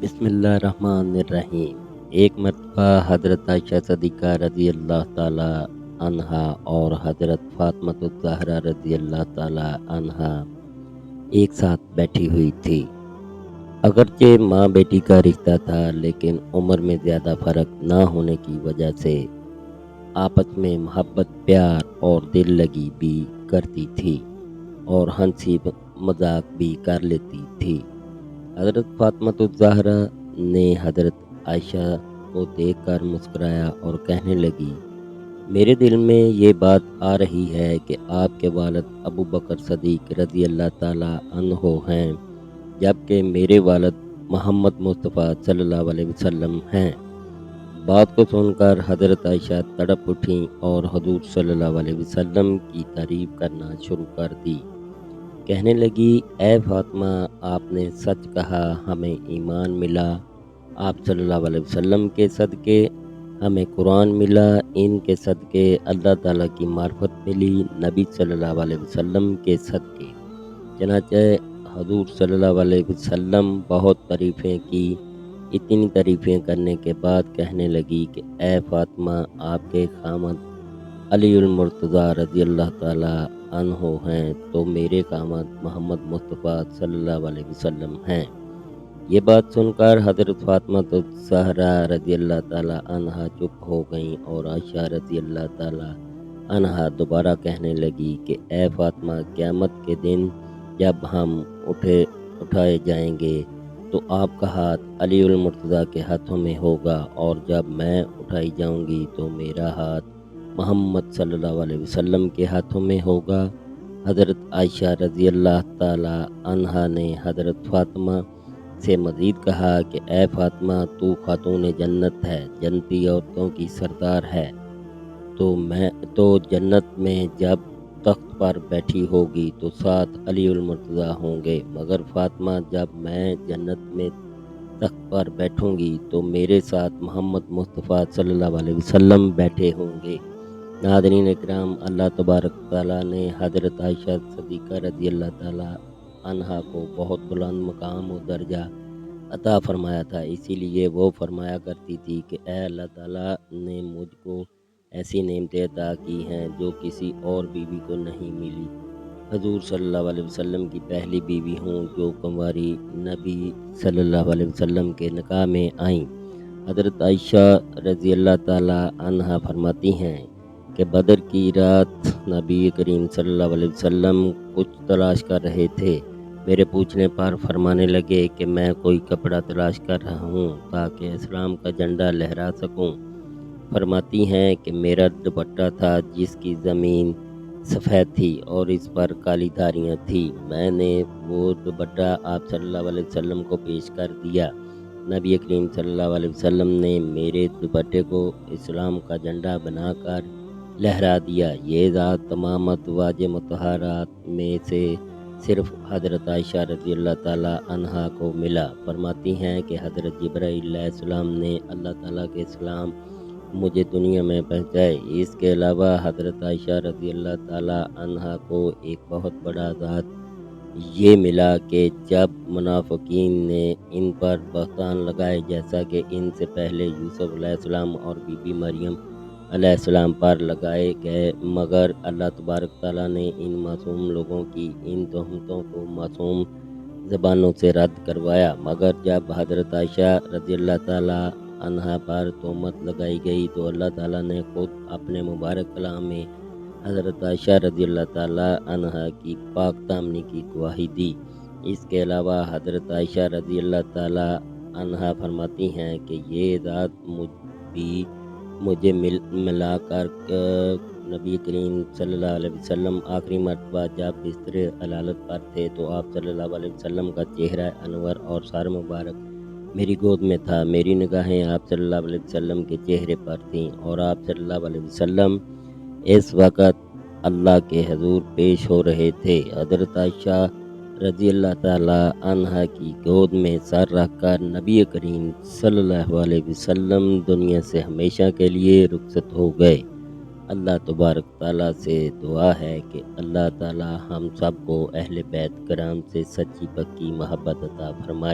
बिस्मिल्लाहिर्रहमानिर्रहीम। एक मरतबा हज़रत आयशा सिद्दीक़ा रज़ी अल्लाह ताला अन्हा और हज़रत फ़ातिमा ज़हरा रज़ी अल्लाह ताला अन्हा एक साथ बैठी हुई थी। अगरचे माँ बेटी का रिश्ता था, लेकिन उम्र में ज़्यादा फ़र्क ना होने की वजह से आपस में मोहब्बत, प्यार और दिल लगी भी करती थी और हंसी मजाक भी कर लेती थी। हज़रत फ़ातिमा ज़हरा ने हज़रत आयशा को देखकर मुस्कुराया और कहने लगी, मेरे दिल में ये बात आ रही है कि आपके वालिद अबू बकर सदीक़ रज़ी अल्लाह ताला अन्हो हैं, जबकि मेरे वालिद मोहम्मद मुस्तफ़ा सल्लल्लाहु अलैहि वसल्लम हैं। बात को सुनकर हज़रत आयशा तड़प उठीं और हुज़ूर सल्लल्लाहु अलैहि वसल्लम की तारीफ़ करना शुरू कर दी। कहने लगी, ऐ फ़ातिमा, आपने सच कहा, हमें ईमान मिला। आप सल्लल्लाहु अलैहि वसल्लम के सदक़े हमें कुरान मिला, इनके सदक़े अल्लाह ताला की मार्फत मिली, नबी सल्लल्लाहु अलैहि वसल्लम के सदक़े। चनाचे हुज़ूर सल्लल्लाहु अलैहि वसल्लम बहुत तारीफ़ें की। इतनी तारीफ़ें करने के बाद कहने लगी कि ऐ फ़ातिमा, आपके खामद अलीउल मुर्तज़ा रज़ी अल्लाह ताला अन्हो हैं, तो मेरे खामद मोहम्मद मुस्तफ़ा सल्लल्लाहु अलैहि वसल्लम हैं। ये बात सुनकर हज़रत फ़ातिमा ज़हरा रज़ी अल्लाह ताला अन्हा चुप हो गईं और आयशा रज़ी अल्लाह ताला अन्हा दोबारा कहने लगी कि ऐ फ़ातिमा, क़यामत के दिन जब हम उठाए जाएंगे तो आपका हाथ अलीउल मुर्तज़ा के हाथों में होगा, और जब मैं उठाई जाऊंगी तो मेरा हाथ मोहम्मद सल्लल्लाहु अलैहि वसल्लम के हाथों में होगा। हज़रत आयशा रज़ी अल्लाह ताला अन्हा ने हज़रत फ़ातिमा से मज़ीद कहा कि ऐ फ़ातिमा, तू खातून जन्नत है, जन्नती औरतों की सरदार है, तो जन्नत में जब तख्त पर बैठी होगी तो साथ अलीउल मुर्तज़ा होंगे, मगर फ़ातिमा, जब मैं जन्नत में तख्त पर बैठूंगी तो मेरे साथ मोहम्मद मुस्तफ़ा सल्लल्लाहु अलैहि वसल्लम बैठे होंगे। नाज़रीन इकराम, अल्लाह तबारक ताला ने हज़रत आयशा सिद्दीक़ा रज़ी अल्लाह ताला अन्हा को बहुत बुलंद मकाम और दर्जा अता फरमाया था। इसीलिए वो फरमाया करती थी कि ऐ अल्लाह ताला ने मुझको ऐसी नेमतें अता की हैं जो किसी और बीवी को नहीं मिली। हुज़ूर सल्लल्लाहु अलैहि वसल्लम की पहली बीवी हूँ जो कुंवारी नबी सल्लल्लाहु अलैहि वसल्लम के निकाह में आईं। हज़रत आयशा रज़ी अल्लाह ताला अन्हा फरमाती हैं कि बदर की रात नबी करीम सल्लल्लाहु अलैहि वसल्लम कुछ तलाश कर रहे थे। मेरे पूछने पर फरमाने लगे कि मैं कोई कपड़ा तलाश कर रहा हूँ ताकि इस्लाम का झंडा लहरा सकूँ। फरमाती हैं कि मेरा दुपट्टा था जिसकी ज़मीन सफ़ेद थी और इस पर काली धारियाँ थी। मैंने वो दुपट्टा आप सल्लल्लाहु अलैहि वसल्लम को पेश कर दिया। नबी करीम सल्लल्लाहु अलैहि वसल्लम ने मेरे दुपट्टे को इस्लाम का झंडा बनाकर लहरा दिया। ये ज़ात तमाम अज़वाज मुतहरात में से सिर्फ़ हज़रत आयशा रज़ी अल्लाह ताला अन्हा को मिला। फरमाती हैं कि हज़रत जिब्राईल अलैहिस्सलाम ने अल्लाह ताला के सलाम मुझे दुनिया में पहुँचाए। इसके अलावा हज़रत आयशा रज़ी अल्लाह ताला अन्हा को एक बहुत बड़ा ज़ात ये मिला कि जब मुनाफ़िकीन ने इन पर बहतान लगाए, जैसा कि इनसे पहले यूसुफ अलैहिस्सलाम और बीबी मरियम अलैहिस्सलाम पर लगाए गए, मगर अल्लाह तबारक ताला ने इन मासूम लोगों की इन तोहमतों को मासूम ज़बानों से रद्द करवाया। मगर जब हज़रत आयशा रज़ी अल्लाह ताला अन्हा पर तोहमत लगाई गई तो अल्लाह ताला ने खुद अपने मुबारक कलाम में हज़रत आयशा रज़ी अल्लाह ताला अन्हा की पाक दामनी की गवाही दी। इसके अलावा हज़रत आयशा रज़ी अल्लाह ताला अन्हा फरमाती हैं कि ये ज़ात मुझे मिलाकर नबी करीम सल्लल्लाहु अलैहि वसल्लम आखिरी मरतबा जब बिस्तरे अलालत पर थे तो आप सल्लल्लाहु अलैहि वसल्लम का चेहरा अनवर और सर मुबारक मेरी गोद में था। मेरी निगाहें आप सल्लल्लाहु अलैहि वसल्लम के चेहरे पर थीं और आप सल्लल्लाहु अलैहि वसल्लम इस वक़्त अल्लाह के हुज़ूर पेश हो रहे थे। हज़रत आयशा रज़ी अल्लाह ताला अन्हा की गोद में सर रखकर नबी करीम सल्लल्लाहु अलैहि वसल्लम दुनिया से हमेशा के लिए रुखसत हो गए। अल्लाह तबारक ताला से दुआ है कि अल्लाह ताला हम सब को अहले बैत कराम से सच्ची पक्की मोहब्बत अता फरमाए।